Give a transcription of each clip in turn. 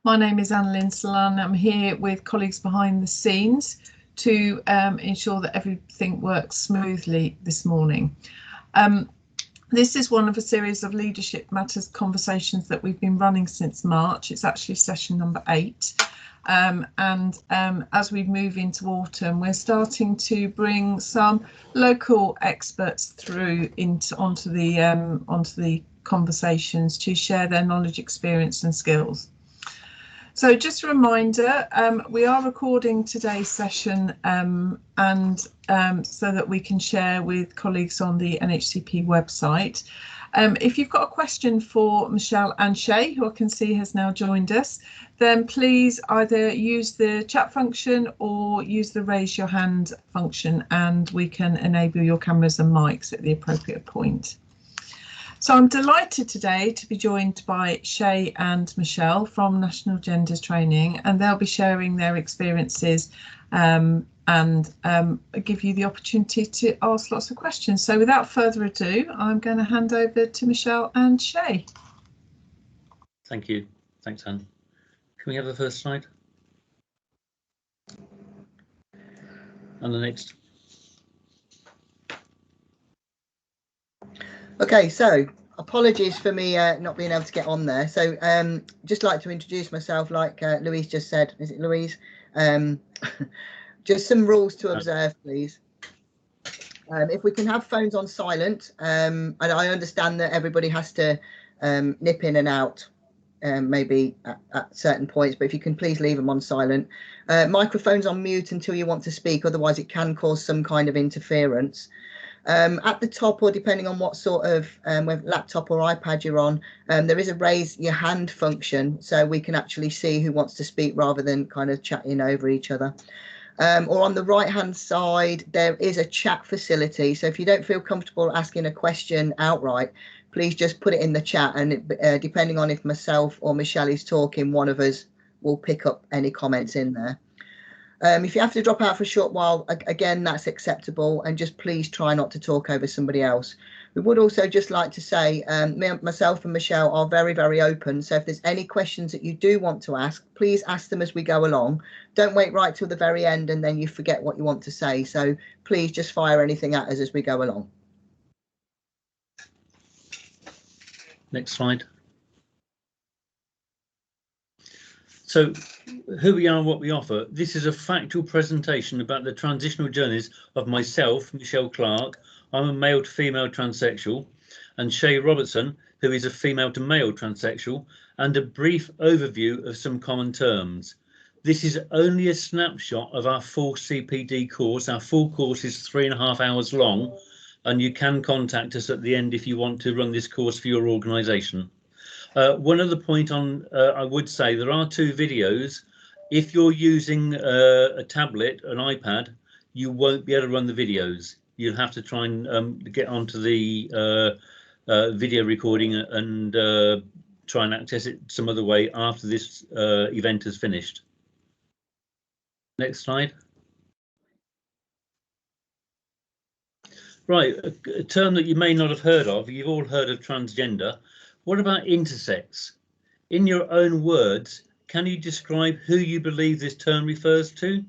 My name is Annalyn Salan. I'm here with colleagues behind the scenes to ensure that everything works smoothly this morning. This is one of a series of Leadership Matters conversations that we've been running since March. It's actually session number 8. As we move into autumn, we're starting to bring some local experts through onto the conversations to share their knowledge, experience and skills. So just a reminder, we are recording today's session so that we can share with colleagues on the NHCP website. If you've got a question for Michelle and Shay, who I can see has now joined us, then please either use the chat function or use the raise your hand function, and we can enable your cameras and mics at the appropriate point. So I'm delighted today to be joined by Shay and Michelle from National Genders Training, and they'll be sharing their experiences and give you the opportunity to ask lots of questions. So without further ado, I'm going to hand over to Michelle and Shay. Thank you. Thanks, Anne. Can we have the first slide? And the next. Okay, so apologies for me not being able to get on there. So just like to introduce myself, like Louise just said. Is it Louise? Just some rules to observe, please. If we can have phones on silent, and I understand that everybody has to nip in and out maybe at certain points, but if you can please leave them on silent. Microphones on mute until you want to speak, otherwise it can cause some kind of interference. At the top, or depending on what sort of laptop or iPad you're on, there is a raise your hand function, so we can actually see who wants to speak rather than kind of chatting over each other. Or on the right hand side, there is a chat facility, so if you don't feel comfortable asking a question outright, please just put it in the chat, and depending on if myself or Michelle is talking, one of us will pick up any comments in there. If you have to drop out for a short while, again, that's acceptable, and just please try not to talk over somebody else. We would also just like to say, myself and Michelle are very, very open. So if there's any questions that you do want to ask, please ask them as we go along. Don't wait right till the very end and then you forget what you want to say. So please just fire anything at us as we go along. Next slide. So who we are and what we offer. This is a factual presentation about the transitional journeys of myself, Michelle Clarke. I'm a male to female transsexual, and Shay Robertson, who is a female to male transsexual, and a brief overview of some common terms. This is only a snapshot of our full CPD course. Our full course is 3.5 hours long, and you can contact us at the end if you want to run this course for your organisation. One other point I would say, there are 2 videos. If you're using a tablet, an iPad, you won't be able to run the videos. You'll have to try and get onto the video recording and try and access it some other way after this event has finished. Next slide. Right, a term that you may not have heard of. You've all heard of transgender. What about intersex? In your own words, can you describe who you believe this term refers to?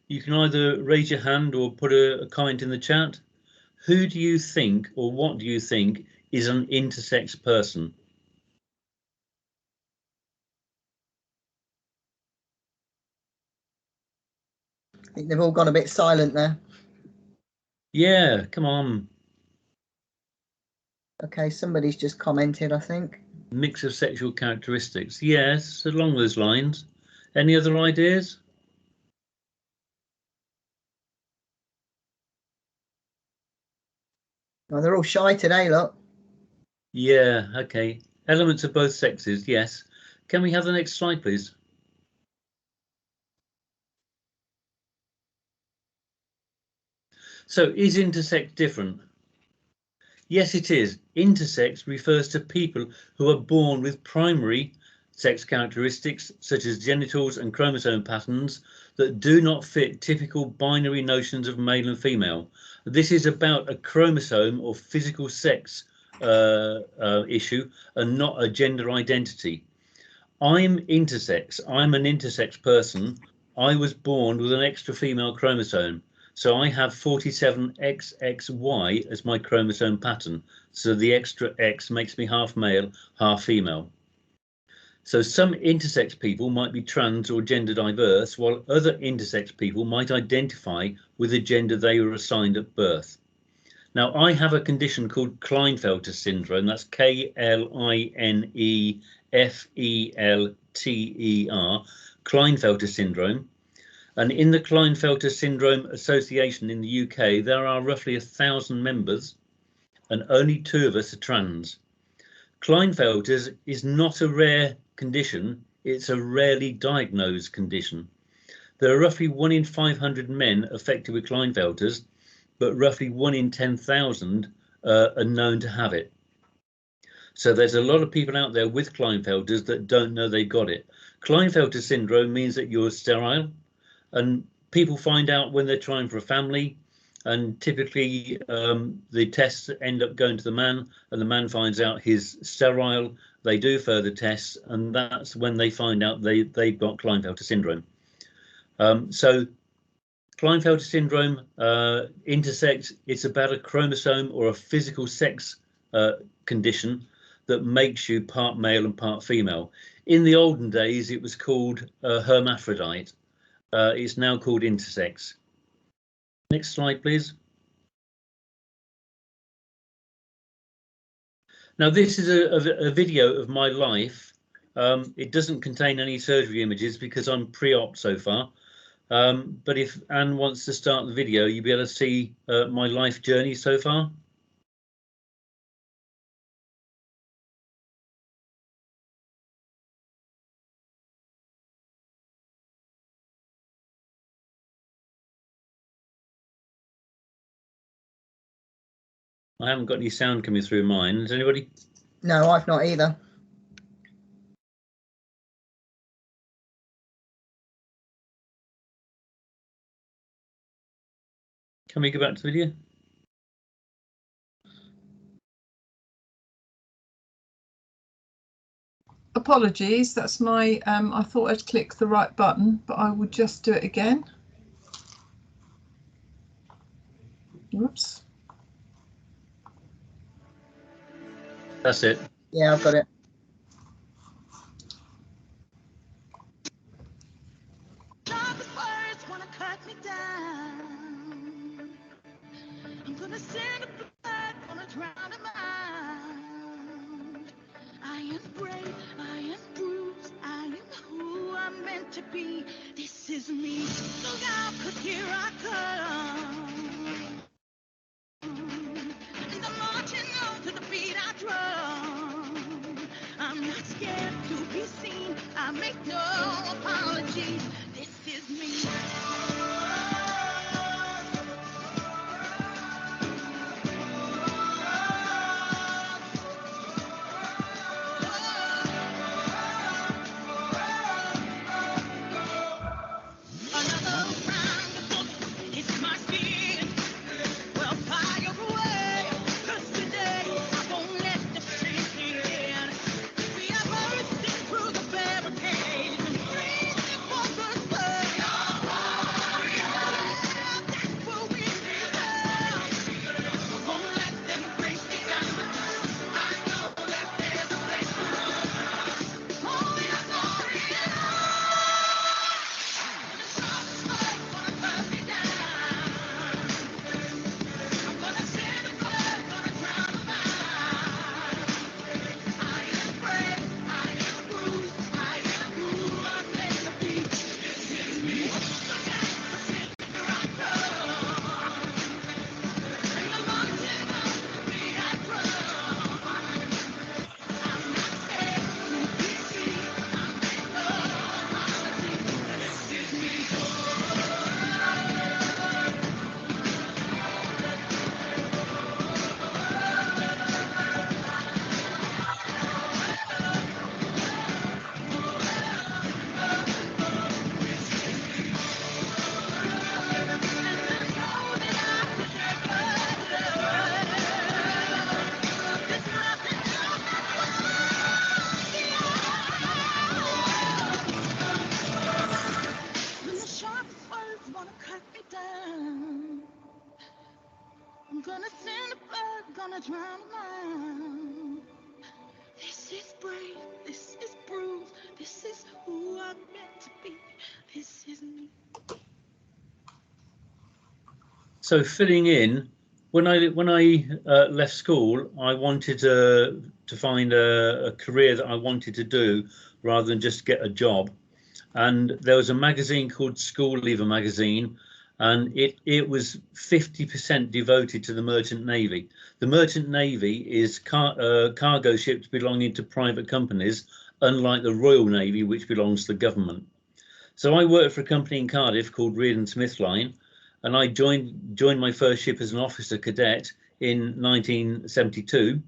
You can either raise your hand or put a comment in the chat. Who do you think, or what do you think, is an intersex person? I think they've all gone a bit silent there. Yeah, come on. Okay, somebody's just commented, I think. Mix of sexual characteristics. Yes, along those lines. Any other ideas? Oh, they're all shy today, look. Yeah, okay. Elements of both sexes, yes. Can we have the next slide, please? So, is intersex different? Yes, it is. Intersex refers to people who are born with primary sex characteristics, such as genitals and chromosome patterns, that do not fit typical binary notions of male and female. This is about a chromosome or physical sex issue and not a gender identity. I'm intersex. I'm an intersex person. I was born with an extra female chromosome. So I have 47XXY as my chromosome pattern. So the extra X makes me half male, half female. So some intersex people might be trans or gender diverse, while other intersex people might identify with the gender they were assigned at birth. Now, I have a condition called Klinefelter syndrome. That's Klinefelter, Klinefelter syndrome. And in the Klinefelter Syndrome Association in the UK, there are roughly 1,000 members, and only 2 of us are trans. Klinefelter's is not a rare condition, it's a rarely diagnosed condition. There are roughly 1 in 500 men affected with Klinefelter's, but roughly 1 in 10,000 are known to have it. So there's a lot of people out there with Klinefelter's that don't know they got it. Klinefelter syndrome means that you're sterile, and people find out when they're trying for a family, and typically the tests end up going to the man, and the man finds out he's sterile. They do further tests, and that's when they find out they've got Klinefelter syndrome. So Klinefelter syndrome, intersex, it's about a chromosome or a physical sex condition that makes you part male and part female. In the olden days, it was called hermaphrodite. It's now called intersex. Next slide, please. Now, this is a video of my life. It doesn't contain any surgery images because I'm pre-op so far. But if Anne wants to start the video, you'll be able to see my life journey so far. I haven't got any sound coming through mine. Does anybody? No, I've not either. Can we go back to the video? Apologies, that's my, I thought I'd click the right button, but I would just do it again. Whoops. That's it. Yeah, I've got it. To be, this is me. Look out, 'cause here I come. And I'm marching on to the beat I drum. I'm not scared to be seen. I make no apologies. This is me. I'm gonna send a flood, gonna drown a man. This is brave, this is bruised, this is who I'm meant to be, this is me. So filling in, when I left school, I wanted to find a career that I wanted to do rather than just get a job. And there was a magazine called School Leaver magazine, and it was 50% devoted to the Merchant Navy. The Merchant Navy is cargo ships belonging to private companies, unlike the Royal Navy, which belongs to the government. So I worked for a company in Cardiff called Reed and Smith Line, and I joined my first ship as an officer cadet in 1972.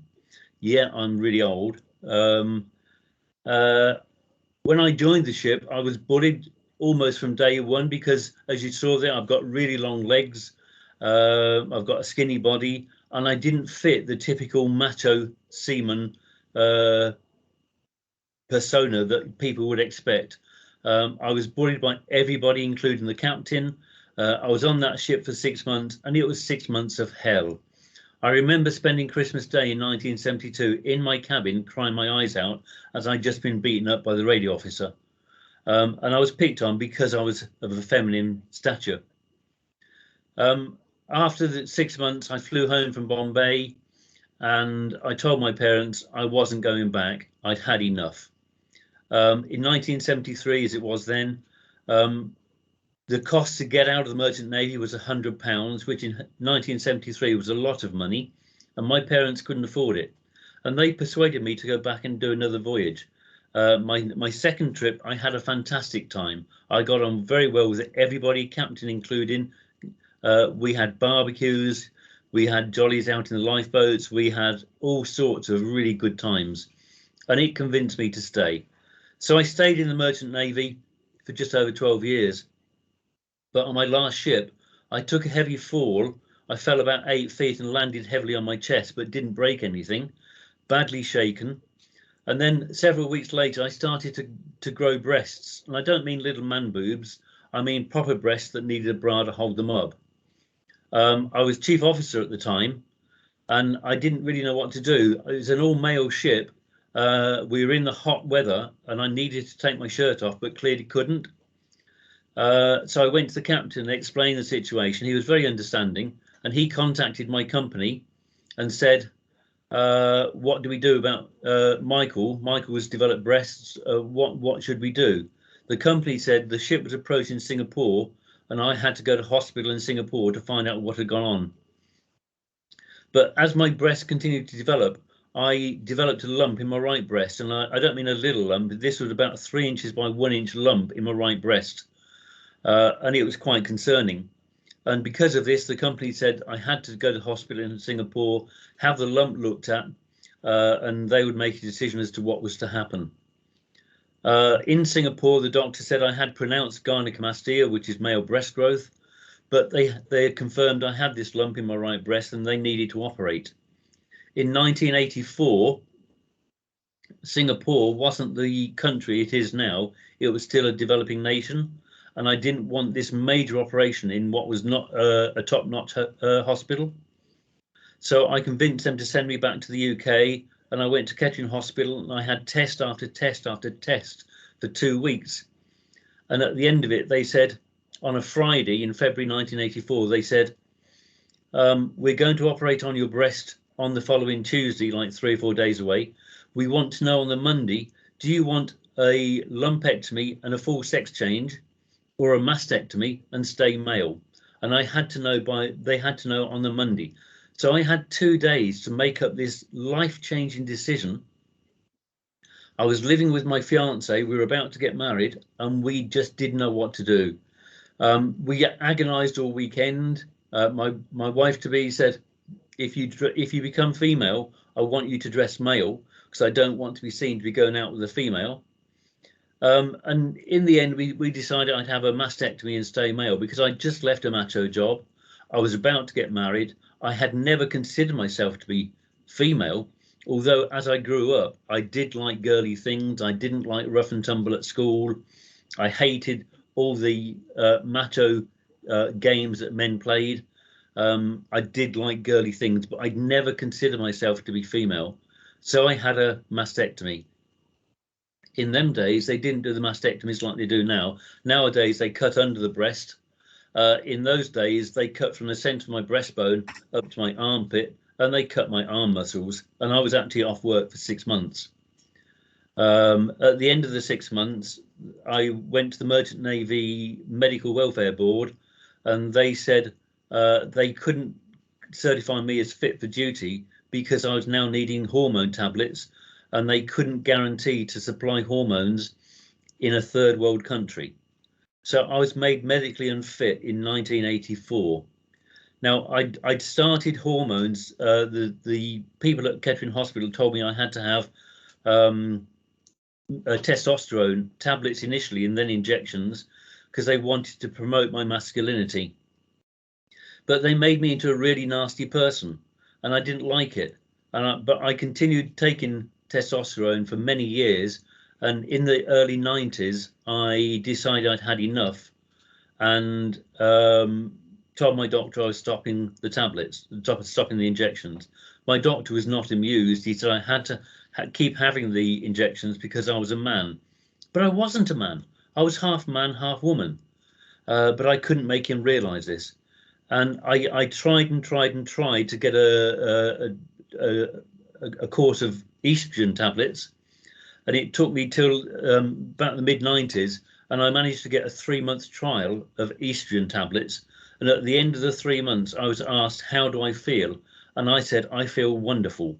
Yeah, I'm really old. When I joined the ship, I was bullied almost from day one because, as you saw there, I've got really long legs, I've got a skinny body, and I didn't fit the typical macho seaman persona that people would expect. I was bullied by everybody, including the captain. I was on that ship for 6 months, and it was 6 months of hell. I remember spending Christmas Day in 1972 in my cabin, crying my eyes out as I'd just been beaten up by the radio officer. And I was picked on because I was of a feminine stature. After the 6 months, I flew home from Bombay, and I told my parents I wasn't going back. I'd had enough. In 1973, as it was then, the cost to get out of the Merchant Navy was £100, which in 1973 was a lot of money, and my parents couldn't afford it. And they persuaded me to go back and do another voyage. My second trip, I had a fantastic time. I got on very well with everybody, captain including. We had barbecues, we had jollies out in the lifeboats, we had all sorts of really good times, and it convinced me to stay. So I stayed in the Merchant Navy for just over 12 years. But on my last ship, I took a heavy fall. I fell about 8 feet and landed heavily on my chest, but didn't break anything, badly shaken. And then several weeks later, I started to grow breasts. And I don't mean little man boobs. I mean proper breasts that needed a bra to hold them up. I was chief officer at the time, and I didn't really know what to do. It was an all-male ship. We were in the hot weather, and I needed to take my shirt off, but clearly couldn't. So I went to the captain and explained the situation. He was very understanding, and he contacted my company and said, what do we do about Michael? Michael has developed breasts. What should we do? The company said the ship was approaching Singapore, and I had to go to hospital in Singapore to find out what had gone on. But as my breast continued to develop, I developed a lump in my right breast, and I don't mean a little lump. This was about 3 inches by 1 inch lump in my right breast. And it was quite concerning. And because of this, the company said I had to go to hospital in Singapore, have the lump looked at, and they would make a decision as to what was to happen. In Singapore, the doctor said I had pronounced gynecomastia, which is male breast growth, but they confirmed I had this lump in my right breast and they needed to operate. In 1984, Singapore wasn't the country it is now. It was still a developing nation. And I didn't want this major operation in what was not a top-notch hospital. So I convinced them to send me back to the UK, and I went to Kettering Hospital, and I had test after test after test for 2 weeks. And at the end of it, they said, on a Friday in February 1984, they said, we're going to operate on your breast on the following Tuesday, like 3 or 4 days away. We want to know on the Monday, do you want a lumpectomy and a full sex change, or a mastectomy and stay male? And I had to know they had to know on the Monday. So I had 2 days to make up this life-changing decision. I was living with my fiance, we were about to get married, and we just didn't know what to do. We agonized all weekend. My wife-to-be said, if you become female, I want you to dress male, because I don't want to be seen to be going out with a female. And in the end, we decided I'd have a mastectomy and stay male, because I'd just left a macho job. I was about to get married. I had never considered myself to be female, although as I grew up, I did like girly things. I didn't like rough and tumble at school. I hated all the macho games that men played. I did like girly things, but I'd never considered myself to be female. So I had a mastectomy. In them days, they didn't do the mastectomies like they do now. Nowadays, they cut under the breast. In those days, they cut from the centre of my breastbone up to my armpit, and they cut my arm muscles, and I was actually off work for 6 months. At the end of the 6 months, I went to the Merchant Navy Medical Welfare Board, and they said they couldn't certify me as fit for duty because I was now needing hormone tablets, and they couldn't guarantee to supply hormones in a third world country. So I was made medically unfit in 1984. Now, I'd started hormones. The people at Kettering Hospital told me I had to have testosterone tablets initially and then injections because they wanted to promote my masculinity. But they made me into a really nasty person, and I didn't like it. But I continued taking testosterone for many years, and in the early 90s, I decided I'd had enough, and told my doctor I was stopping the tablets, stopping the injections. My doctor was not amused. He said I had to keep having the injections because I was a man, but I wasn't a man. I was half man, half woman, but I couldn't make him realise this. And I tried and tried and tried to get a course of estrogen tablets, and it took me till about the mid-90s, and I managed to get a 3-month trial of estrogen tablets. And at the end of the 3 months, I was asked, how do I feel? And I said, I feel wonderful.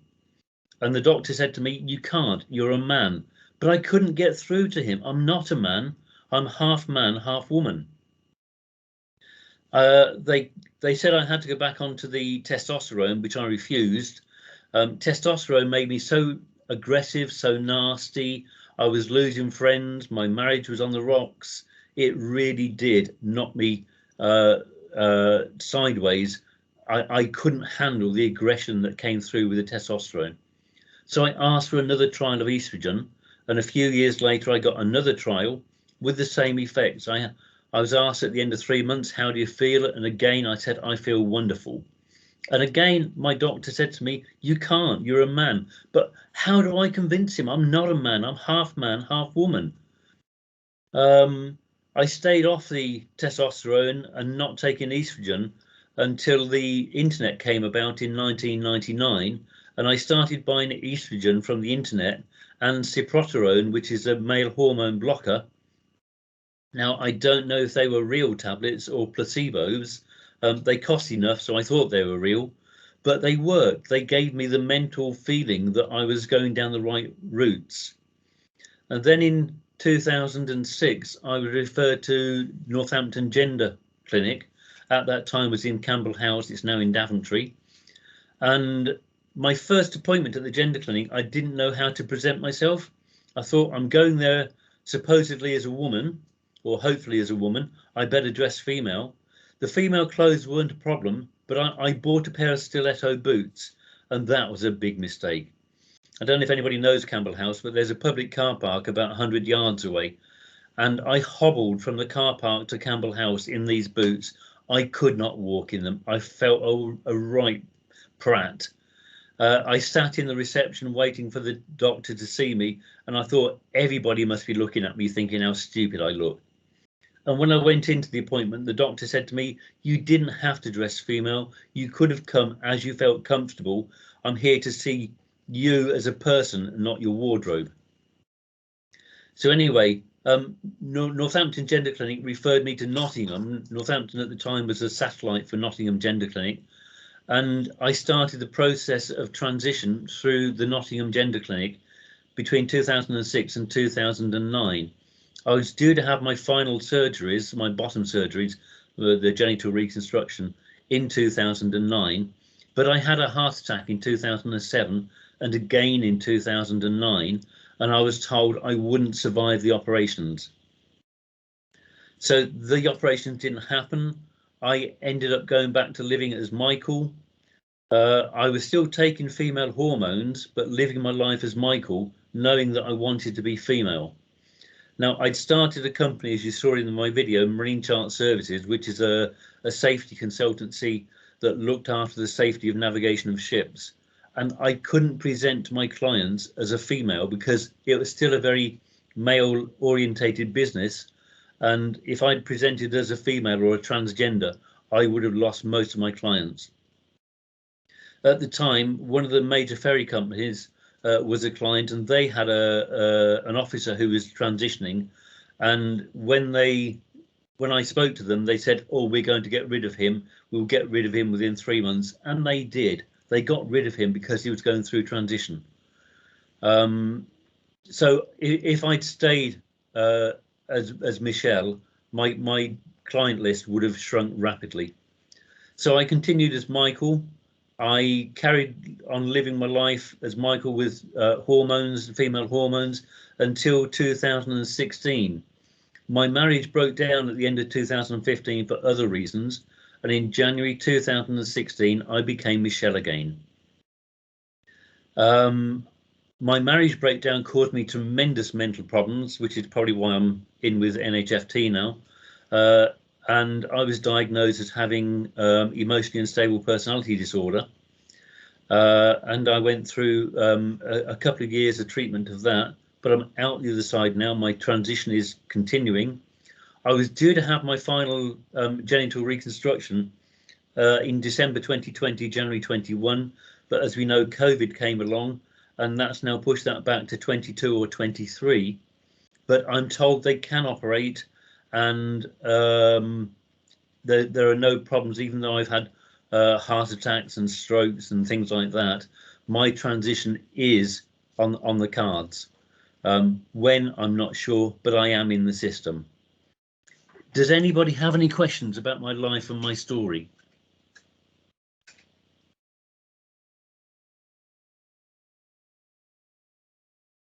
And the doctor said to me, you can't, you're a man. But I couldn't get through to him. I'm not a man. I'm half man, half woman. They said I had to go back onto the testosterone, which I refused. Testosterone made me so aggressive, so nasty. I was losing friends. My marriage was on the rocks. It really did knock me sideways. I couldn't handle the aggression that came through with the testosterone. So I asked for another trial of estrogen, and a few years later I got another trial with the same effects. I was asked at the end of 3 months, how do you feel? And again I said, I feel wonderful. And again my doctor said to me, you can't, you're a man. But how do I convince him? I'm not a man, I'm half man, half woman. I stayed off the testosterone and not taking estrogen until the internet came about in 1999, and I started buying estrogen from the internet and ciproterone, which is a male hormone blocker. Now, I don't know if they were real tablets or placebos. They cost enough, so I thought they were real, but they worked. They gave me the mental feeling that I was going down the right routes. And then in 2006, I was referred to Northampton Gender Clinic. At that time was in Campbell House, it's now in Daventry. And my first appointment at the gender clinic, I didn't know how to present myself. I thought, I'm going there supposedly as a woman, or hopefully as a woman, I better dress female. The female clothes weren't a problem, but I bought a pair of stiletto boots, and that was a big mistake. I don't know if anybody knows Campbell House, but there's a public car park about 100 yards away, and I hobbled from the car park to Campbell House in these boots. I could not walk in them. I felt a right prat. I sat in the reception waiting for the doctor to see me, and I thought everybody must be looking at me thinking how stupid I look. And when I went into the appointment, the doctor said to me, you didn't have to dress female. You could have come as you felt comfortable. I'm here to see you as a person, not your wardrobe. So anyway, Northampton Gender Clinic referred me to Nottingham. Northampton at the time was a satellite for Nottingham Gender Clinic, and I started the process of transition through the Nottingham Gender Clinic between 2006 and 2009. I was due to have my final surgeries, my bottom surgeries, the genital reconstruction, in 2009, but I had a heart attack in 2007 and again in 2009, and I was told I wouldn't survive the operations. So the operations didn't happen. I ended up going back to living as Michael. I was still taking female hormones, but living my life as Michael, knowing that I wanted to be female. Now, I'd started a company, as you saw in my video, Marine Chart Services, which is a safety consultancy that looked after the safety of navigation of ships. And I couldn't present to my clients as a female because it was still a very male orientated business. And if I'd presented as a female or a transgender, I would have lost most of my clients. At the time, one of the major ferry companies was a client, and they had an officer who was transitioning. And when I spoke to them, they said, "Oh, we're going to get rid of him. We'll get rid of him within 3 months." And they did. They got rid of him because he was going through transition. So if I'd stayed as Michelle, my client list would have shrunk rapidly. So I continued as Michael. I carried on living my life as Michael with hormones, female hormones, until 2016. My marriage broke down at the end of 2015 for other reasons, and in January 2016 I became Michelle again. My marriage breakdown caused me tremendous mental problems, which is probably why I'm in with NHFT now. And I was diagnosed as having emotionally unstable personality disorder. And I went through a couple of years of treatment of that, but I'm out the other side now. My transition is continuing. I was due to have my final genital reconstruction in December 2020, January 21, but as we know, COVID came along, and that's now pushed that back to 22 or 23. But I'm told they can operate, and there are no problems, even though I've had heart attacks and strokes and things like that. My transition is on the cards. When, I'm not sure, but I am in the system. Does anybody have any questions about my life and my story?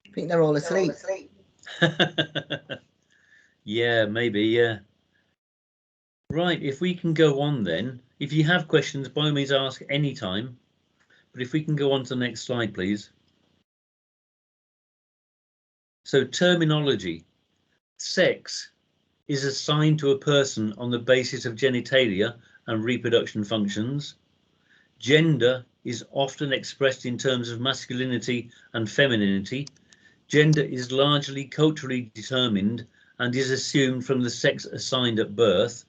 I think they're all asleep. Yeah, maybe, yeah. Right, if we can go on then. If you have questions, by all means ask any time. But if we can go on to the next slide, please. So terminology. Sex is assigned to a person on the basis of genitalia and reproduction functions. Gender is often expressed in terms of masculinity and femininity. Gender is largely culturally determined and is assumed from the sex assigned at birth.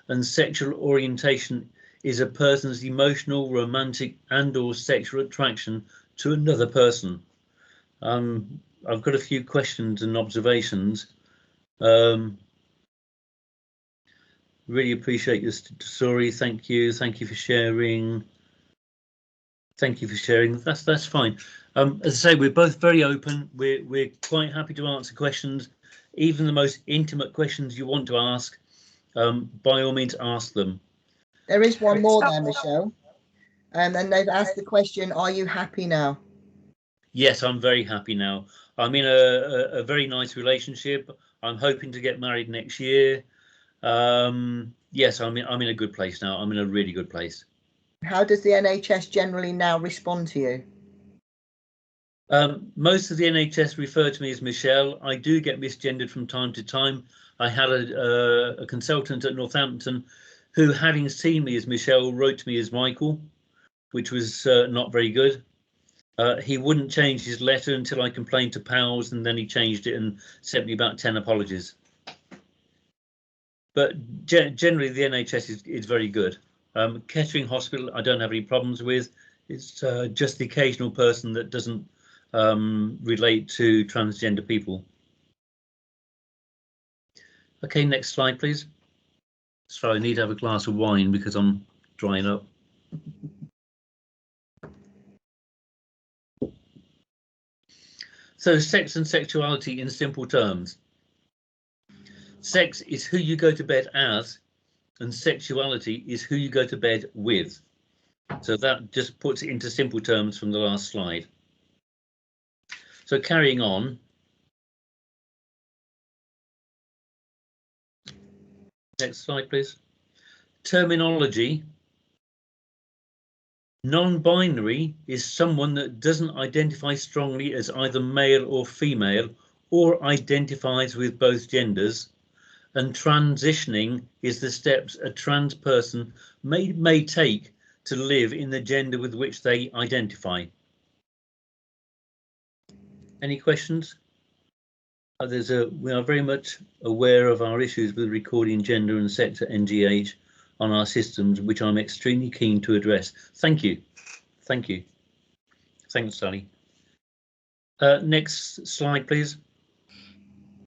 And sexual orientation is a person's emotional, romantic and/or sexual attraction to another person. I've got a few questions and observations. Really appreciate your story. Thank you. Thank you for sharing. Thank you for sharing. That's fine. As I say, we're both very open. We're quite happy to answer questions, even the most intimate questions you want to ask. By all means, ask them. There is one more there, Michelle. And they've asked the question, are you happy now? Yes, I'm very happy now. I'm in a very nice relationship. I'm hoping to get married next year. Yes, I'm in a good place now. I'm in a really good place. How does the NHS generally now respond to you? Most of the NHS refer to me as Michelle. I do get misgendered from time to time. I had a consultant at Northampton who, having seen me as Michelle, wrote to me as Michael, which was not very good. He wouldn't change his letter until I complained to PALS, and then he changed it and sent me about 10 apologies. But generally, the NHS is very good. Kettering Hospital, I don't have any problems with. It's just the occasional person that doesn't relate to transgender people. Okay, next slide, please. Sorry, I need to have a glass of wine because I'm drying up. So sex and sexuality in simple terms. Sex is who you go to bed as, and sexuality is who you go to bed with. So that just puts it into simple terms from the last slide. So carrying on. Next slide, please. Terminology. Non-binary is someone that doesn't identify strongly as either male or female, or identifies with both genders. And transitioning is the steps a trans person may take to live in the gender with which they identify. Any questions? We are very much aware of our issues with recording gender and sex at NGH on our systems, which I'm extremely keen to address. Thank you. Thank you. Thanks, Sally. Next slide, please.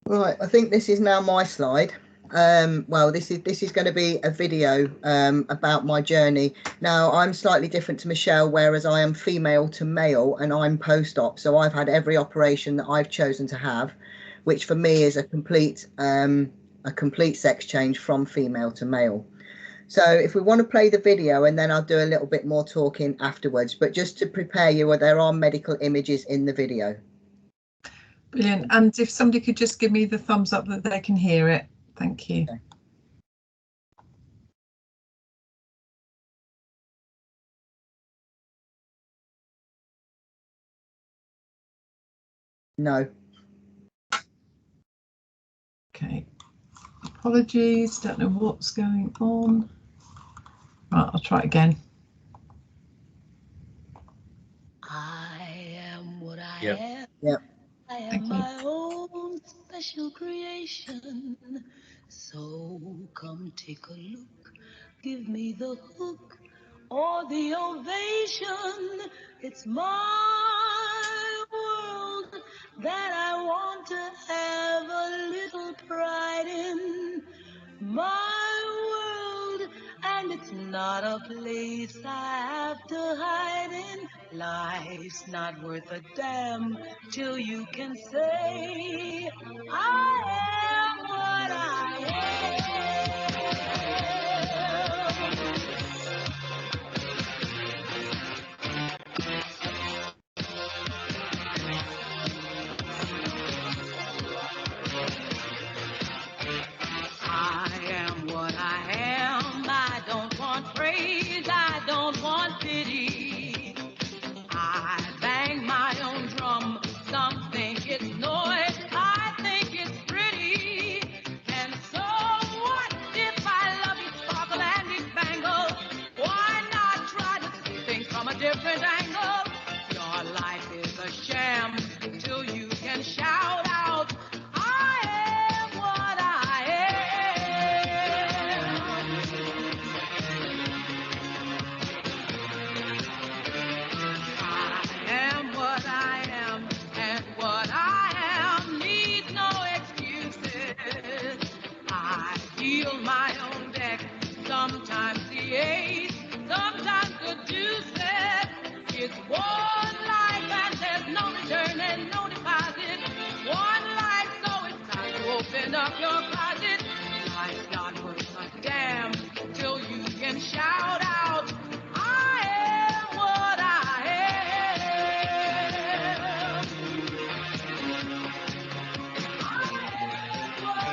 Right, I think this is now my slide. Well, this is going to be a video about my journey. Now, I'm slightly different to Michelle, whereas I am female to male and I'm post-op. So I've had every operation that I've chosen to have, which for me is a complete sex change from female to male. So if we want to play the video, and then I'll do a little bit more talking afterwards, but just to prepare you, there are medical images in the video. Brilliant. And if somebody could just give me the thumbs up that they can hear it. Thank you. Okay. No. Okay. Apologies. Don't know what's going on. Right, I'll try again. I am what I Yep. am. Yep. I am Thank you. my own special creation. So come take a look. Give me the hook or the ovation. It's my world that I want to have a little pride in. My world, and it's not a place I have to hide in. Life's not worth a damn till you can say, I am what I am what I am. I don't want praise, I don't want pity. I bang my own drum. Some think it's noise, I think it's pretty. And so what if I love you, sparkle and its bangle? Why not try to see things from a different angle? Your life is a sham till you can shout out, I am what I am. I am what I am, and what I am needs no excuses. I deal my own deck, sometimes the ace, sometimes the deuces. It's one life and there's no return and no deposit. One life, so it's time to open up your closet. Life's not worth a damn till you can shout out, I am what I am. I am what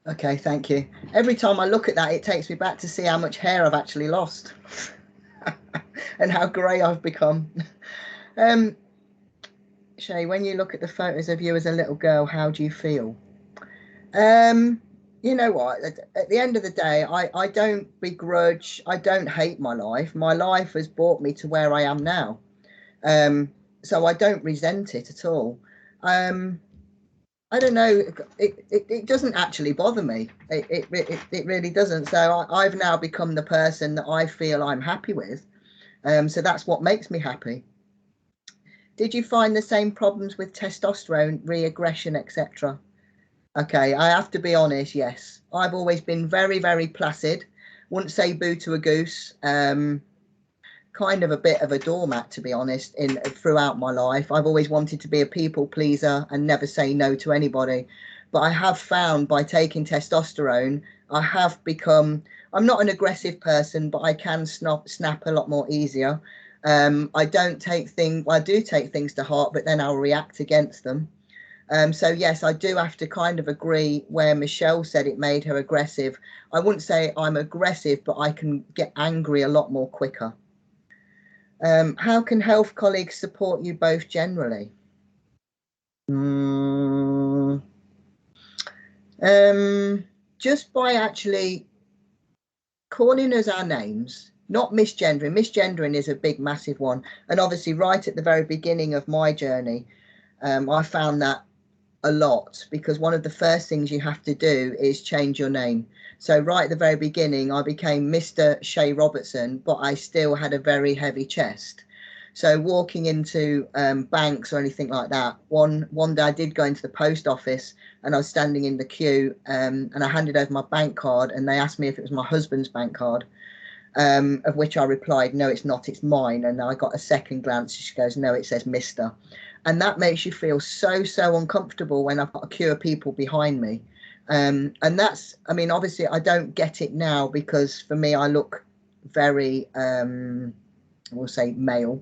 Okay, thank you. Every time I look at that, it takes me back to see how much hair I've actually lost and how grey I've become. Shay, when you look at the photos of you as a little girl, how do you feel? You know what, at the end of the day, I don't begrudge, I don't hate my life. My life has brought me to where I am now. So I don't resent it at all. I don't know, it doesn't actually bother me. It really doesn't. So I've now become the person that I feel I'm happy with. So that's what makes me happy. Did you find the same problems with testosterone, re-aggression, etc.? Okay, I have to be honest, yes. I've always been very, very placid. Wouldn't say boo to a goose. Kind of a bit of a doormat, to be honest, throughout my life. I've always wanted to be a people pleaser and never say no to anybody. But I have found by taking testosterone, I have become, I'm not an aggressive person, but I can snap a lot more easier. I don't take things, well, I do take things to heart, but then I'll react against them. So yes, I do have to kind of agree where Michelle said it made her aggressive. I wouldn't say I'm aggressive, but I can get angry a lot more quicker. How can health colleagues support you both generally? Just by actually calling us our names, not misgendering. Misgendering is a big, massive one. And obviously right at the very beginning of my journey, I found that a lot, because one of the first things you have to do is change your name. So right at the very beginning, I became Mr. Shay Robertson, but I still had a very heavy chest. So walking into banks or anything like that, one day I did go into the post office and I was standing in the queue, and I handed over my bank card and they asked me if it was my husband's bank card, of which I replied, no, it's not, it's mine. And I got a second glance. She goes, no, it says Mr. And that makes you feel so uncomfortable when I've got a queue of people behind me. And that's, I mean, obviously I don't get it now, because for me, I look very, we'll say male.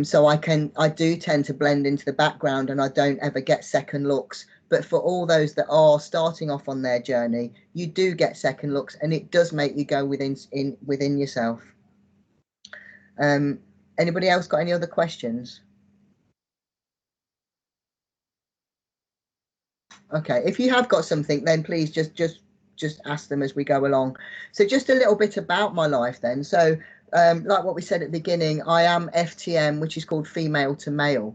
So I do tend to blend into the background and I don't ever get second looks. But for all those that are starting off on their journey, you do get second looks, and it does make you go within yourself. Anybody else got any other questions? Okay, if you have got something, then please just ask them as we go along. So just a little bit about my life then. So like what we said at the beginning, I am FTM, which is called female to male.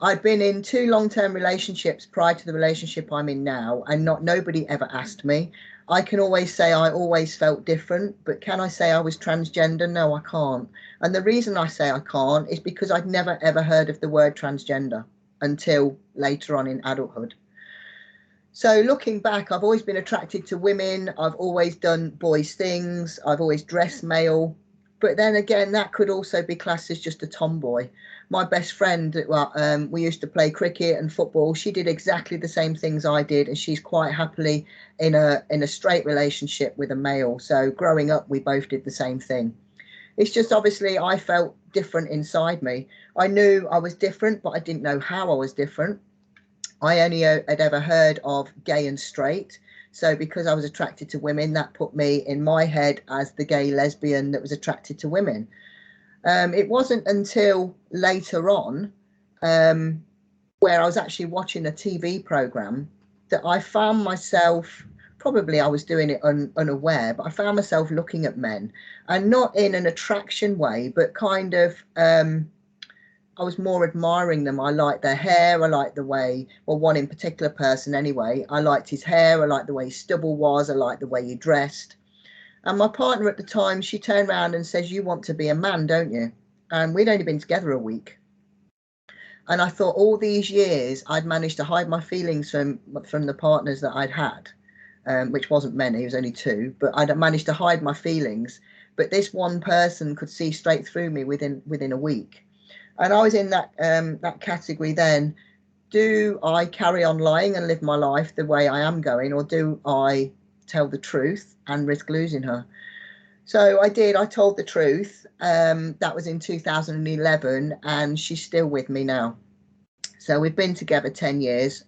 I'd been in 2 long-term relationships prior to the relationship I'm in now, and nobody ever asked me. I can always say I always felt different, but can I say I was transgender? No, I can't. And the reason I say I can't is because I'd never ever heard of the word transgender until later on in adulthood. So looking back, I've always been attracted to women. I've always done boys' things. I've always dressed male. But then again, that could also be classed as just a tomboy. My best friend, well, we used to play cricket and football. She did exactly the same things I did, and she's quite happily in a straight relationship with a male. So growing up, we both did the same thing. It's just obviously I felt different inside me. I knew I was different, but I didn't know how I was different. I only had ever heard of gay and straight. So because I was attracted to women, that put me in my head as the gay lesbian that was attracted to women. It wasn't until later on, where I was actually watching a TV program, that I found myself, probably I was doing it unaware, but I found myself looking at men, and not in an attraction way, but kind of, I was more admiring them. I liked their hair. I liked the way, well, one in particular person anyway, I liked his hair. I liked the way his stubble was. I liked the way he dressed. And my partner at the time, she turned around and says, you want to be a man, don't you? And we'd only been together a week. And I thought all these years I'd managed to hide my feelings from the partners that I'd had. which wasn't many, it was only 2, but I'd managed to hide my feelings. But this one person could see straight through me within a week. And I was in that that category then. Do I carry on lying and live my life the way I am going, or do I tell the truth and risk losing her? So I did. I told the truth. That was in 2011, and she's still with me now. So we've been together 10 years.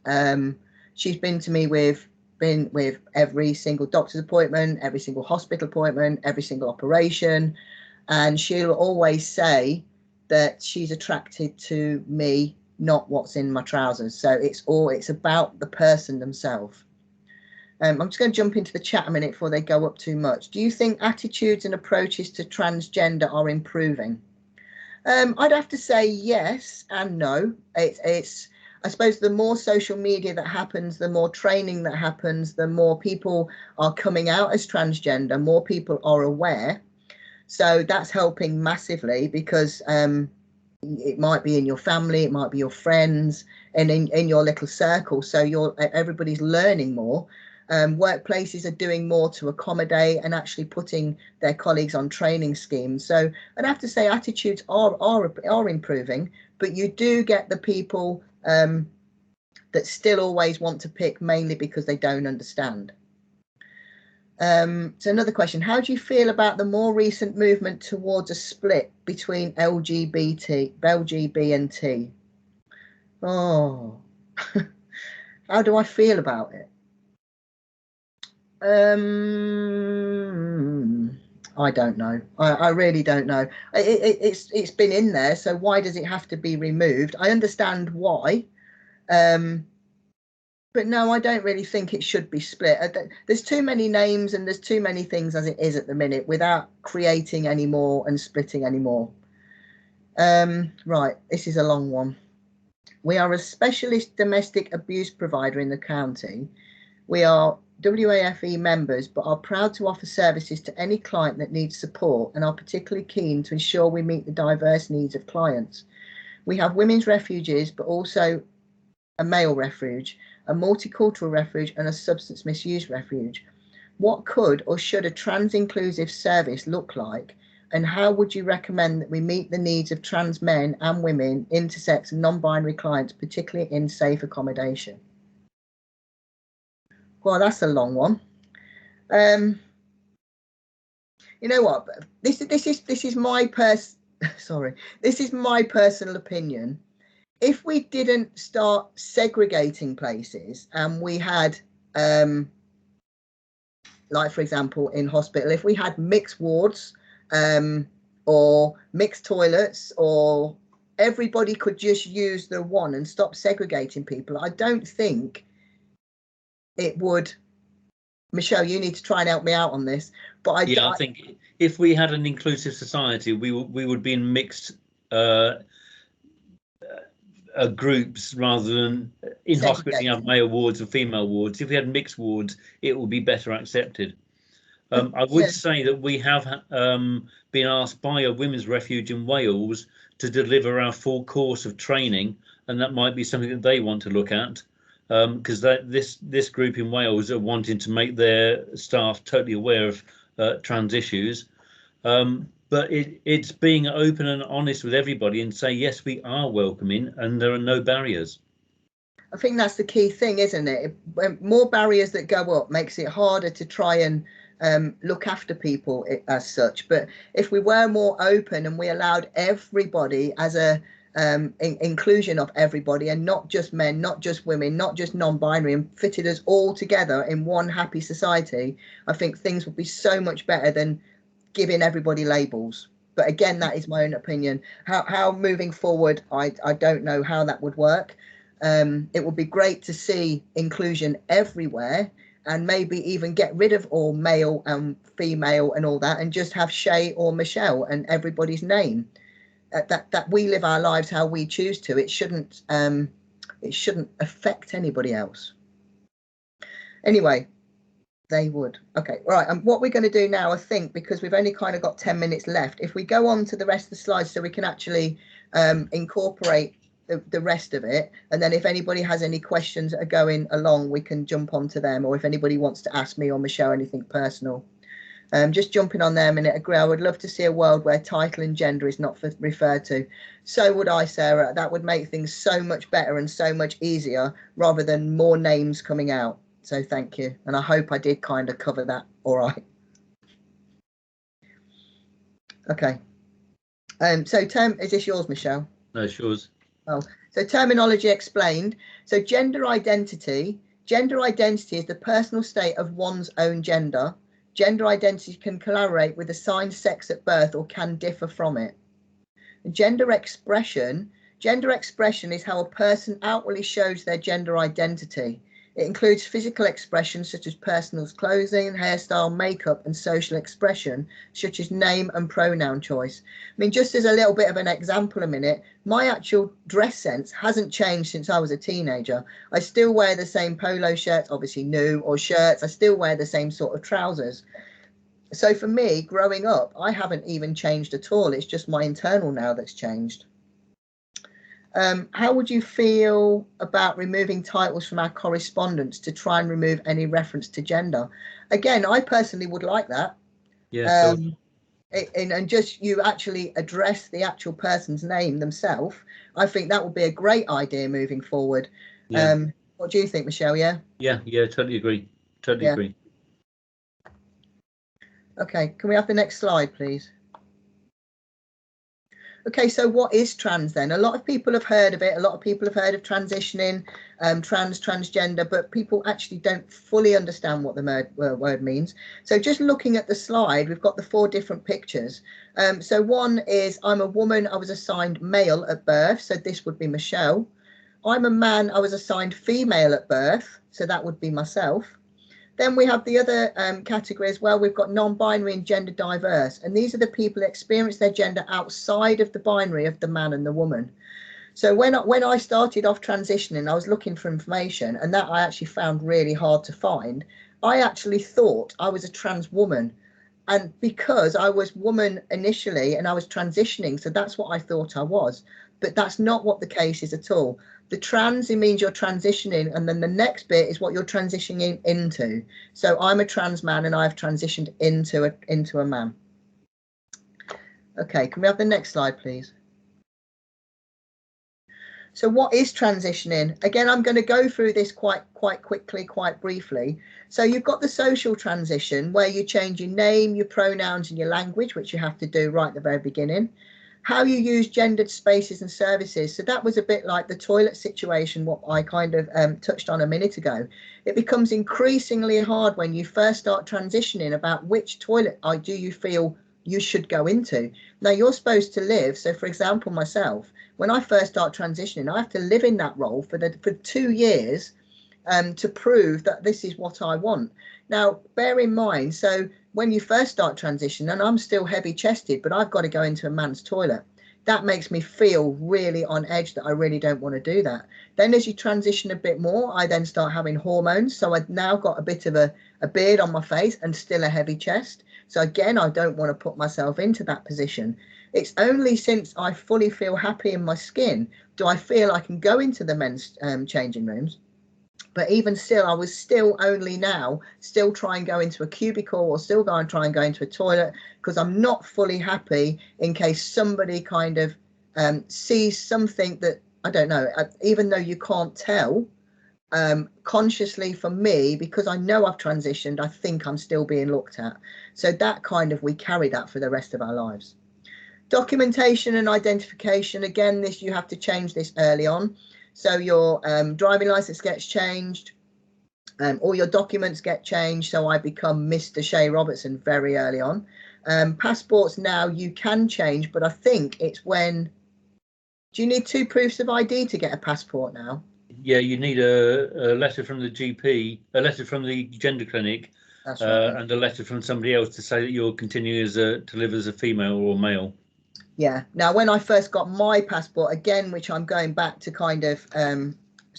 She's been to me with every single doctor's appointment, every single hospital appointment, every single operation, and she'll always say that she's attracted to me, not what's in my trousers. So it's about the person themselves. I'm just going to jump into the chat a minute before they go up too much. Do you think attitudes and approaches to transgender are improving? I'd have to say yes and no. It's I suppose the more social media that happens, the more training that happens, the more people are coming out as transgender, more people are aware. So that's helping massively, because it might be in your family, it might be your friends, and in your little circle. So everybody's learning more. Workplaces are doing more to accommodate and actually putting their colleagues on training schemes. So I'd have to say attitudes are improving, but you do get the people that still always want to pick, mainly because they don't understand. So another question: how do you feel about the more recent movement towards a split between LGBT and T? Oh, how do I feel about it? I don't know. I really don't know. It's been in there, so why does it have to be removed? I understand why, but no, I don't really think it should be split. There's too many names and there's too many things as it is at the minute, without creating any more and splitting any more. Right, this is a long one. We are a specialist domestic abuse provider in the county. We are WAFE members, but are proud to offer services to any client that needs support, and are particularly keen to ensure we meet the diverse needs of clients. We have women's refuges, but also a male refuge, a multicultural refuge, and a substance misuse refuge. What could or should a trans-inclusive service look like, and how would you recommend that we meet the needs of trans men and women, intersex and non-binary clients, particularly in safe accommodation? Well, that's a long one. You know what? This is my this is my personal opinion. If we didn't start segregating places, and we had, like for example, in hospital, if we had mixed wards, or mixed toilets, or everybody could just use the one and stop segregating people, I don't think it would. Michelle, you need to try and help me out on this. But I think if we had an inclusive society, we would be in mixed groups rather than in hospital you have male wards and female wards. If we had mixed wards, it would be better accepted. I would say that we have been asked by a women's refuge in Wales to deliver our full course of training, and that might be something that they want to look at, because this group in Wales are wanting to make their staff totally aware of trans issues. But it's being open and honest with everybody and say, yes, we are welcoming and there are no barriers. I think that's the key thing, isn't it? More barriers that go up makes it harder to try and look after people as such. But if we were more open and we allowed everybody as a inclusion of everybody, and not just men, not just women, not just non-binary, and fitted us all together in one happy society, I think things would be so much better than giving everybody labels. But again, that is my own opinion. How moving forward, I don't know how that would work. It would be great to see inclusion everywhere, and maybe even get rid of all male and female and all that, and just have Shay or Michelle and everybody's name. That we live our lives how we choose to. It shouldn't affect anybody else. Anyway, they would. Okay, right. And what we're going to do now, I think, because we've only kind of got 10 minutes left, if we go on to the rest of the slides so we can actually incorporate the rest of it, and then if anybody has any questions that are going along, we can jump onto them, or if anybody wants to ask me or Michelle anything personal. Just jumping on there a minute. Agree. I would love to see a world where title and gender is not referred to. So would I, Sarah. That would make things so much better and so much easier rather than more names coming out. So thank you. And I hope I did kind of cover that all right. Okay. So is this yours, Michelle? No, it's yours. Oh, so terminology explained. So gender identity is the personal state of one's own gender. Gender identity can correlate with assigned sex at birth or can differ from it. Gender expression is how a person outwardly shows their gender identity. It includes physical expression such as personal clothing, hairstyle, makeup, and social expression such as name and pronoun choice. I mean, just as a little bit of an example a minute, my actual dress sense hasn't changed since I was a teenager. I still wear the same polo shirts, obviously new, or shirts. I still wear the same sort of trousers. So for me, growing up, I haven't even changed at all. It's just my internal now that's changed. How would you feel about removing titles from our correspondence to try and remove any reference to gender? Again, I personally would like that. Yeah. And just you actually address the actual person's name themselves. I think that would be a great idea moving forward. Yeah. What do you think, Michelle? Yeah, totally agree. Agree. Okay, can we have the next slide, please? Okay, so what is trans then? A lot of people have heard of it. A lot of people have heard of transitioning, transgender, but people actually don't fully understand what the word means. So just looking at the slide, we've got the 4 different pictures. So one is I'm a woman, I was assigned male at birth, so this would be Michelle. I'm a man, I was assigned female at birth, so that would be myself. Then we have the other category as well. We've got non-binary and gender diverse. And these are the people that experience their gender outside of the binary of the man and the woman. So when I started off transitioning, I was looking for information, and that I actually found really hard to find. I actually thought I was a trans woman. And because I was woman initially and I was transitioning, so that's what I thought I was. But that's not what the case is at all. The trans, it means you're transitioning, and then the next bit is what you're transitioning into. So I'm a trans man and I've transitioned into a man. Okay, can we have the next slide, please? So what is transitioning? Again, I'm going to go through this quite quickly, quite briefly. So you've got the social transition where you change your name, your pronouns and your language, which you have to do right at the very beginning. How you use gendered spaces and services. So that was a bit like the toilet situation, what I kind of touched on a minute ago. It becomes increasingly hard when you first start transitioning about which toilet do you feel you should go into. Now you're supposed to live. So for example, myself, when I first start transitioning, I have to live in that role for 2 years to prove that this is what I want. Now, bear in mind, so when you first start transitioning, and I'm still heavy chested, but I've got to go into a man's toilet. That makes me feel really on edge that I really don't want to do that. Then as you transition a bit more, I then start having hormones. So I've now got a bit of a beard on my face and still a heavy chest. So again, I don't want to put myself into that position. It's only since I fully feel happy in my skin do I feel I can go into the men's changing rooms. But even still, I was still only now still try and go into a cubicle or still go and try and go into a toilet because I'm not fully happy in case somebody kind of sees something that, I don't know, even though you can't tell consciously for me, because I know I've transitioned, I think I'm still being looked at. So that kind of, we carry that for the rest of our lives. Documentation and identification. Again, this you have to change this early on. So your driving license gets changed, all your documents get changed. So I become Mr. Shay Robertson very early on. Passports now you can change, but I think it's when, do you need 2 proofs of ID to get a passport now? Yeah, you need a letter from the GP, a letter from the gender clinic, That's right. and a letter from somebody else to say that you're continuing to live as a female or male. Yeah. Now, when I first got my passport, again, which I'm going back to kind of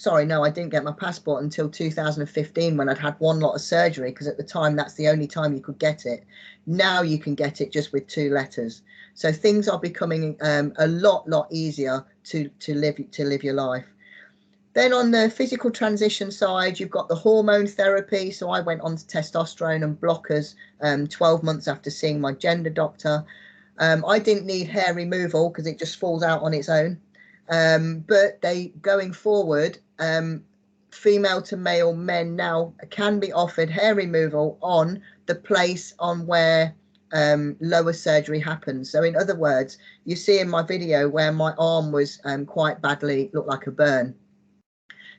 sorry, no, I didn't get my passport until 2015 when I'd had one lot of surgery, because at the time that's the only time you could get it. Now you can get it just with 2 letters. So things are becoming a lot easier to live your life. Then on the physical transition side, you've got the hormone therapy. So I went on to testosterone and blockers 12 months after seeing my gender doctor. I didn't need hair removal because it just falls out on its own. But going forward, female to male men now can be offered hair removal on the place on where lower surgery happens. So in other words, you see in my video where my arm was quite badly, looked like a burn.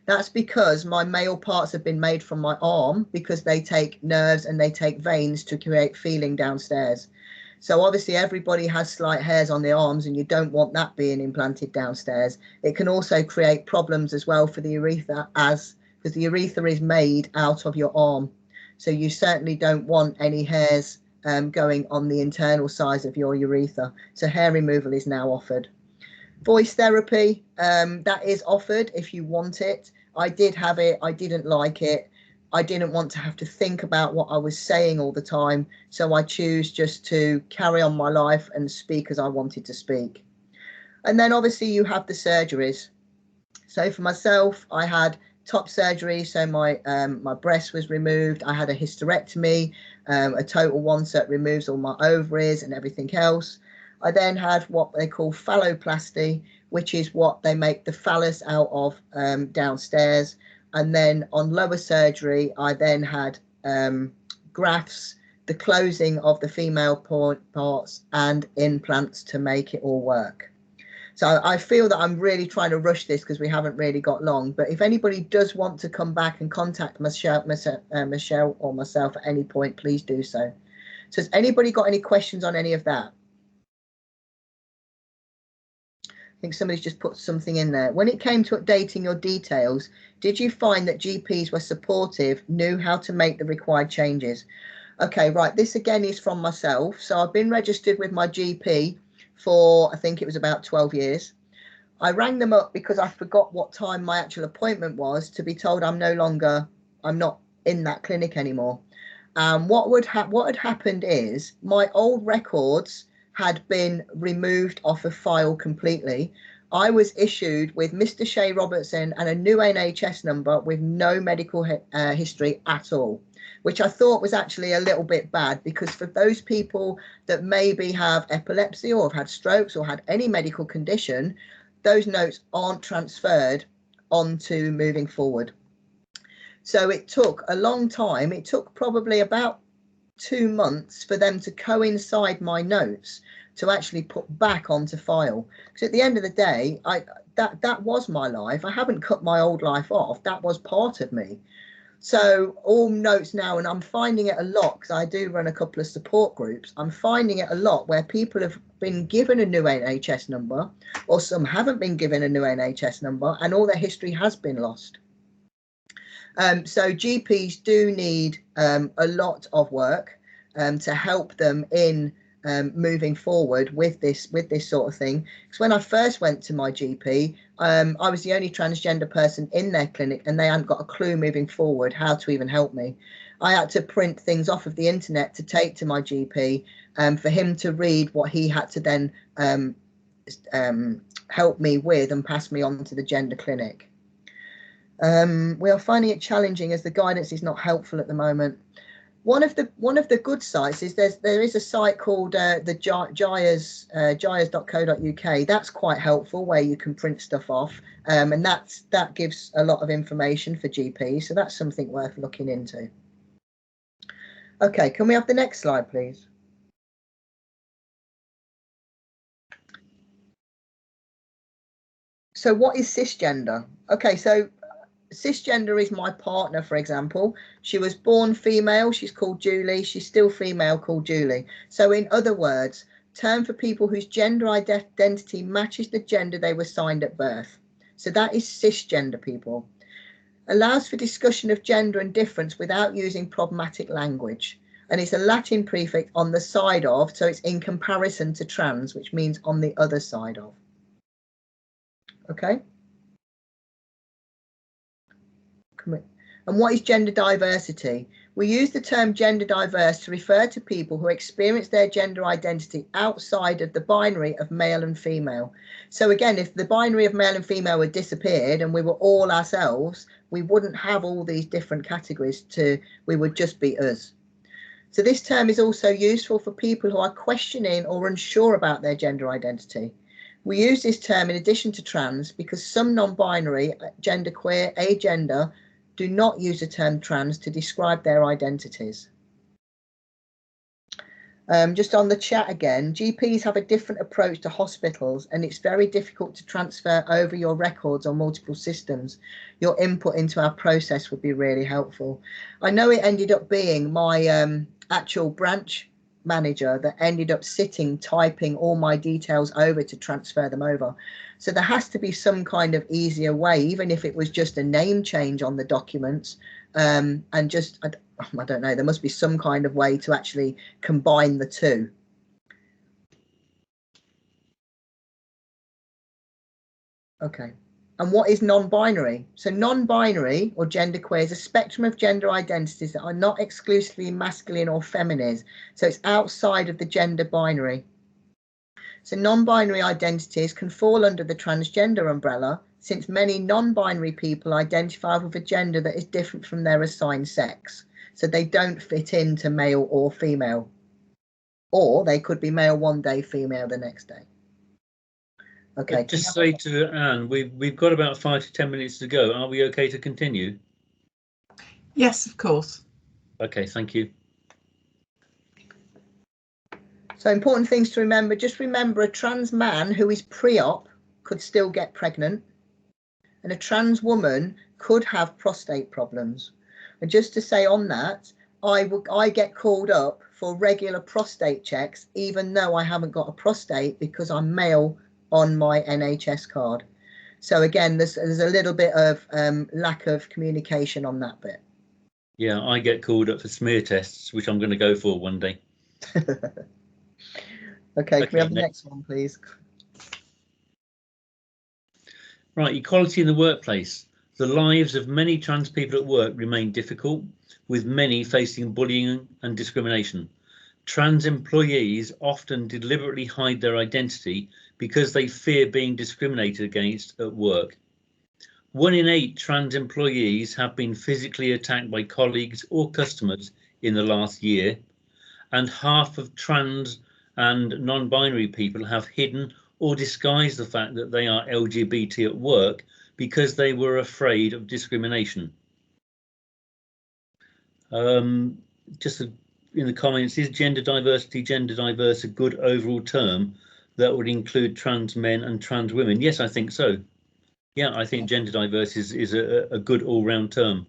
That's because my male parts have been made from my arm, because they take nerves and they take veins to create feeling downstairs. So obviously everybody has slight hairs on the arms, and you don't want that being implanted downstairs. It can also create problems as well for the urethra, because the urethra is made out of your arm. So you certainly don't want any hairs going on the internal size of your urethra. So hair removal is now offered. Voice therapy, that is offered if you want it. I did have it. I didn't like it. I didn't want to have to think about what I was saying all the time. So I choose just to carry on my life and speak as I wanted to speak. And then obviously you have the surgeries. So for myself, I had top surgery. So my breast was removed. I had a hysterectomy, a total one, so it removes all my ovaries and everything else. I then had what they call phalloplasty, which is what they make the phallus out of downstairs. And then on lower surgery, I then had grafts, the closing of the female parts, and implants to make it all work. So I feel that I'm really trying to rush this because we haven't really got long. But if anybody does want to come back and contact Michelle or myself at any point, please do so. So has anybody got any questions on any of that? I think somebody's just put something in there. When it came to updating your details, did you find that GPs were supportive, knew how to make the required changes? Okay, right. This again is from myself. So I've been registered with my GP for, I think it was about 12 years. I rang them up because I forgot what time my actual appointment was, to be told I'm not in that clinic anymore. What had happened is my old records had been removed off a file completely. I was issued with Mr. Shay Robertson and a new NHS number with no medical history at all, which I thought was actually a little bit bad, because for those people that maybe have epilepsy or have had strokes or had any medical condition, those notes aren't transferred onto moving forward. So it took a long time. It took probably about 2 months for them to coincide my notes to actually put back onto file. Because at the end of the day, that was my life. I haven't cut my old life off. That was part of me. So all notes now, and I'm finding it a lot because I do run a couple of support groups. I'm finding it a lot where people have been given a new NHS number, or some haven't been given a new NHS number, and all their history has been lost. So GPs do need a lot of work to help them in moving forward with this sort of thing. Because when I first went to my GP, I was the only transgender person in their clinic, and they hadn't got a clue moving forward how to even help me. I had to print things off of the internet to take to my GP for him to read what he had to then help me with and pass me on to the gender clinic. We are finding it challenging as the guidance is not helpful at the moment. One of the good sites is there is a site called the gyres.co.uk. That's quite helpful, where you can print stuff off, and that gives a lot of information for GPs. So that's something worth looking into. Okay, can we have the next slide, please? So what is cisgender? Okay, so cisgender is my partner, for example. She was born female, she's called Julie. She's still female, called Julie. So in other words, term for people whose gender identity matches the gender they were assigned at birth. So that is cisgender people. Allows for discussion of gender and difference without using problematic language. And it's a Latin prefix on the side of, so it's in comparison to trans, which means on the other side of. Okay. And what is gender diversity? We use the term gender diverse to refer to people who experience their gender identity outside of the binary of male and female. So again, if the binary of male and female had disappeared and we were all ourselves, we wouldn't have all these different categories. We would just be us. So this term is also useful for people who are questioning or unsure about their gender identity. We use this term in addition to trans because some non-binary, genderqueer, agender do not use the term trans to describe their identities. Just on the chat again, GPs have a different approach to hospitals and it's very difficult to transfer over your records on multiple systems. Your input into our process would be really helpful. I know it ended up being my actual branch manager that ended up typing all my details over to transfer them over. So there has to be some kind of easier way, even if it was just a name change on the documents. And just, I don't know, there must be some kind of way to actually combine the two. Okay. And what is non-binary? So non-binary or genderqueer is a spectrum of gender identities that are not exclusively masculine or feminine. So it's outside of the gender binary. So non-binary identities can fall under the transgender umbrella, since many non-binary people identify with a gender that is different from their assigned sex. So they don't fit into male or female. Or they could be male one day, female the next day. Okay. Just say to Anne, we've got about 5 to 10 minutes to go. Are we okay to continue? Yes, of course. Okay, thank you. So important things to remember. Just remember a trans man who is pre-op could still get pregnant. And a trans woman could have prostate problems. And just to say on that, I get called up for regular prostate checks, even though I haven't got a prostate because I'm male on my NHS card. So again, there's a little bit of lack of communication on that bit. Yeah, I get called up for smear tests, which I'm going to go for one day. Okay, can we have the next one, please? Right, equality in the workplace. The lives of many trans people at work remain difficult, with many facing bullying and discrimination. Trans employees often deliberately hide their identity because they fear being discriminated against at work. 1 in 8 trans employees have been physically attacked by colleagues or customers in the last year, and half of trans and non-binary people have hidden or disguised the fact that they are LGBT at work because they were afraid of discrimination. Just in the comments, is gender diverse a good overall term that would include trans men and trans women? Yes, I think so. Yeah, I think gender diverse is a good all-round term.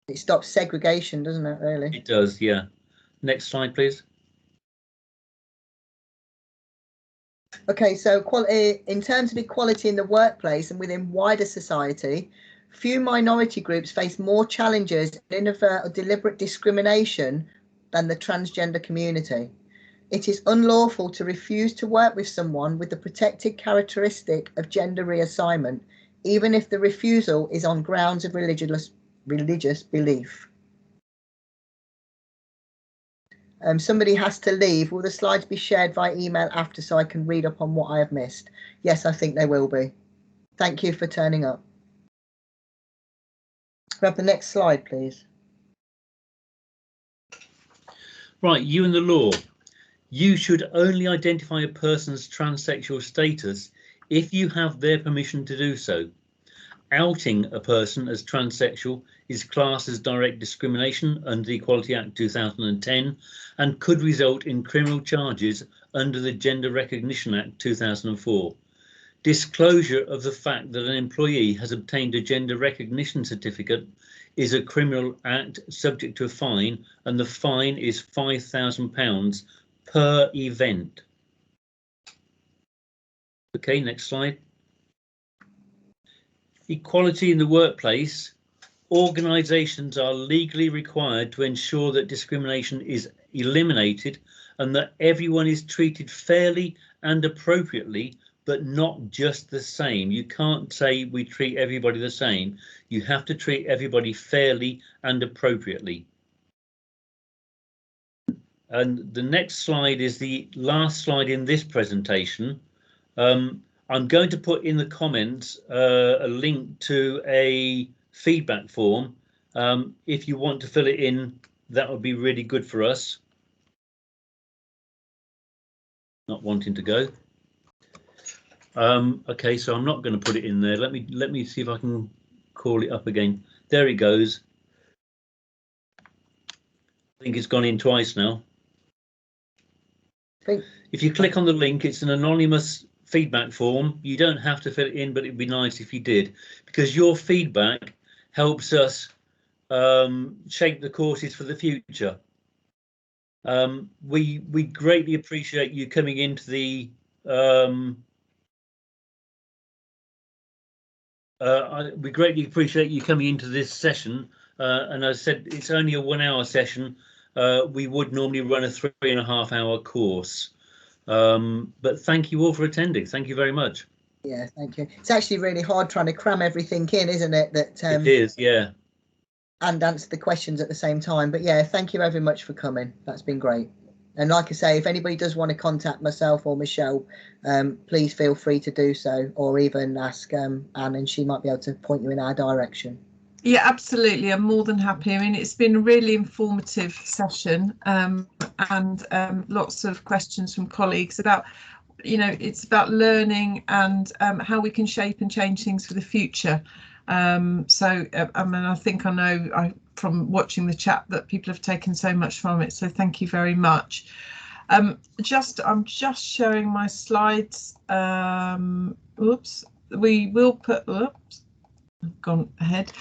It stops segregation, doesn't it, really? It does, yeah. Next slide, please. Okay, so in terms of equality in the workplace and within wider society, few minority groups face more challenges in inadvertent or deliberate discrimination than the transgender community. It is unlawful to refuse to work with someone with the protected characteristic of gender reassignment, even if the refusal is on grounds of religious belief. Somebody has to leave. Will the slides be shared by email after so I can read up on what I have missed? Yes, I think they will be. Thank you for turning up. Grab the next slide, please. Right, you and the law. You should only identify a person's transsexual status if you have their permission to do so. Outing a person as transsexual is classed as direct discrimination under the Equality Act 2010 and could result in criminal charges under the Gender Recognition Act 2004. Disclosure of the fact that an employee has obtained a gender recognition certificate is a criminal act subject to a fine, and the fine is £5,000 per event. Okay, next slide. Equality in the workplace. Organisations are legally required to ensure that discrimination is eliminated and that everyone is treated fairly and appropriately but not just the same. You can't say we treat everybody the same. You have to treat everybody fairly and appropriately. And the next slide is the last slide in this presentation. I'm going to put in the comments a link to a feedback form. If you want to fill it in, that would be really good for us. Not wanting to go. Okay, so I'm not going to put it in there. Let me see if I can call it up again. There it goes. I think it's gone in twice now. If you click on the link, it's an anonymous feedback form. You don't have to fill it in, but it'd be nice if you did, because your feedback helps us shape the courses for the future. We greatly appreciate you coming into the we greatly appreciate you coming into this session, and as I said, it's only a 1 hour session. We would normally run a 3.5 hour course, but thank you all for attending. Thank you very much. Yeah, thank you. It's actually really hard trying to cram everything in, isn't it? That it is, yeah. And answer the questions at the same time. But yeah, thank you very much for coming. That's been great. And like I say, if anybody does want to contact myself or Michelle, please feel free to do so, or even ask Anne, and she might be able to point you in our direction. Yeah, absolutely. I'm more than happy. I mean, it's been a really informative session, and lots of questions from colleagues about, you know, it's about learning and how we can shape and change things for the future. I mean, I think I know from watching the chat that people have taken so much from it. So thank you very much. I'm just showing my slides. Oops, we will put. Oops. I've gone ahead.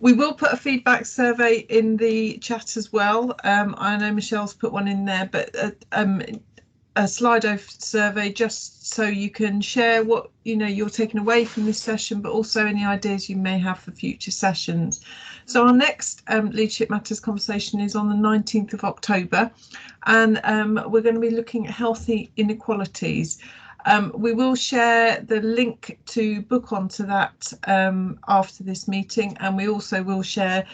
We will put a feedback survey in the chat as well. I know Michelle's put one in there, but a Slido survey just so you can share what you're taking away from this session, but also any ideas you may have for future sessions. So our next Leadership Matters conversation is on the 19th of October, and we're going to be looking at healthy inequalities. We will share the link to book onto that after this meeting, and we also will share,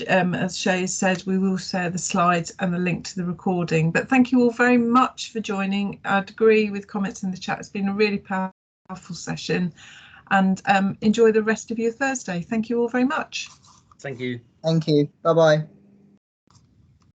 as Shay has said, we will share the slides and the link to the recording. But thank you all very much for joining. I'd agree with comments in the chat. It's been a really powerful session, and enjoy the rest of your Thursday. Thank you all very much. Thank you. Thank you. Bye-bye.